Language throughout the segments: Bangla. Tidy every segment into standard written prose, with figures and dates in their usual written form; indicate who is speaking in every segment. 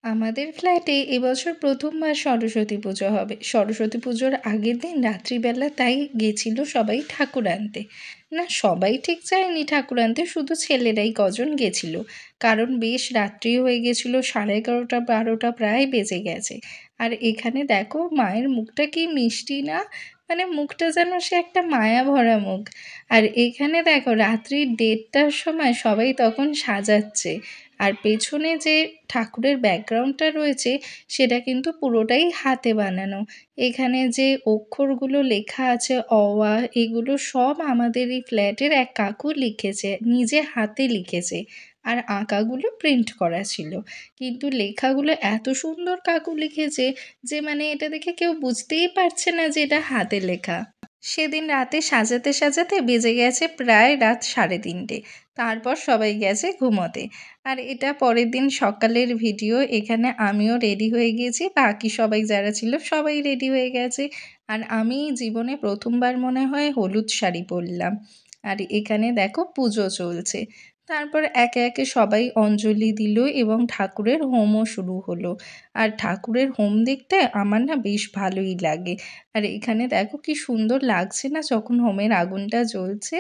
Speaker 1: আমাদের ফ্ল্যাটে এবছর প্রথমবার সরস্বতী পুজো হবে। সরস্বতী পুজোর আগের দিন রাত্রিবেলা তাই গেছিল সবাই ঠাকুর আনতে। না, সবাই ঠিক যায়নি ঠাকুর আনতে, শুধু ছেলেরাই কজন গেছিল। কারণ বেশ রাত্রি হয়ে গেছিল, 11:30-12টা প্রায় বেজে গেছে। আর এখানে দেখো মায়ের মুখটা কি মিষ্টি না, মানে মুখটা যেন সে একটা মায়া ভরা মুখ। আর এখানে দেখো রাত্রি 1:30টার সময় সবাই তখন সাজাচ্ছে। আর পেছনে যে ঠাকুরের ব্যাকগ্রাউন্ডটা রয়েছে সেটা কিন্তু পুরোটাই হাতে বানানো। এখানে যে অক্ষরগুলো লেখা আছে অ আ, এগুলো সব আমাদের এই ফ্ল্যাটের এক কাকু লিখেছে, নিজে হাতে লিখেছে। আর আঁকাগুলো প্রিন্ট করা ছিল, কিন্তু লেখাগুলো এত সুন্দর কাকু লিখেছে যে মানে এটা দেখে কেউ বুঝতেই পারছে না যে এটা হাতে লেখা। সেদিন রাতে সাজাতে সাজাতে বেজে গেছে প্রায় রাত 3:30। তারপর সবাই গেছে ঘুমোতে। আর এটা পরের দিন সকালের ভিডিও। এখানে আমিও রেডি হয়ে গেছি, বাকি সবাই যারা ছিল সবাই রেডি হয়ে গেছে। আর আমি জীবনে প্রথমবার মনে হয় হলুদ শাড়ি পরলাম। আর এখানে দেখো পুজো চলছে। তারপর একে একে সবাই অঞ্জলি দিল এবং ঠাকুরের হোমও শুরু হলো। আর ঠাকুরের হোম দেখতে আমার না বেশ ভালোই লাগে। আর এখানে দেখো কি সুন্দর লাগছে না যখন হোমের আগুনটা জ্বলছে।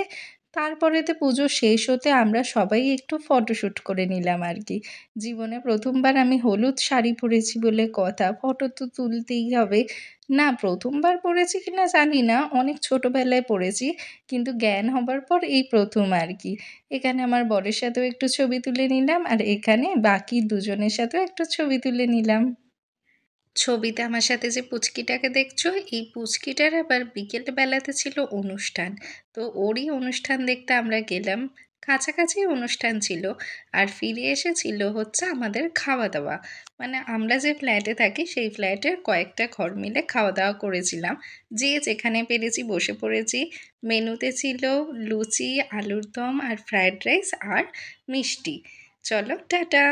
Speaker 1: তারপরেতে পুজো শেষ হতে আমরা সবাই একটু ফটোশ্যুট করে নিলাম আর কি। জীবনে প্রথমবার আমি হলুদ শাড়ি পরেছি বলে কথা, ফটো তো তুলতেই হবে। না, প্রথমবার পরেছি কিনা জানি না, অনেক ছোটবেলায় পরেছি, কিন্তু জ্ঞান হবার পর এই প্রথম আর কি। এখানে আমার বরের সাথেও একটু ছবি তুলে নিলাম, আর এখানে বাকি দুজনের সাথেও একটু ছবি তুলে নিলাম। ছবিতে আমার সাথে যে পুচকিটাকে দেখছো, এই পুচকিটার আবার বিকেল বেলাতে ছিল অনুষ্ঠান। তো ওরই অনুষ্ঠান দেখতে আমরা গেলাম। কাছাকাছি অনুষ্ঠান ছিল। আর ফিরে এসেছিল হচ্ছে আমাদের খাওয়া দাওয়া। মানে আমরা যে ফ্ল্যাটে থাকি সেই ফ্ল্যাটের কয়েকটা ঘর মিলে খাওয়া দাওয়া করেছিলাম। যে যেখানে পেরেছি বসে পড়েছি। মেনুতে ছিল লুচি, আলুর দম আর ফ্রায়েড রাইস আর মিষ্টি। চলো টাটা।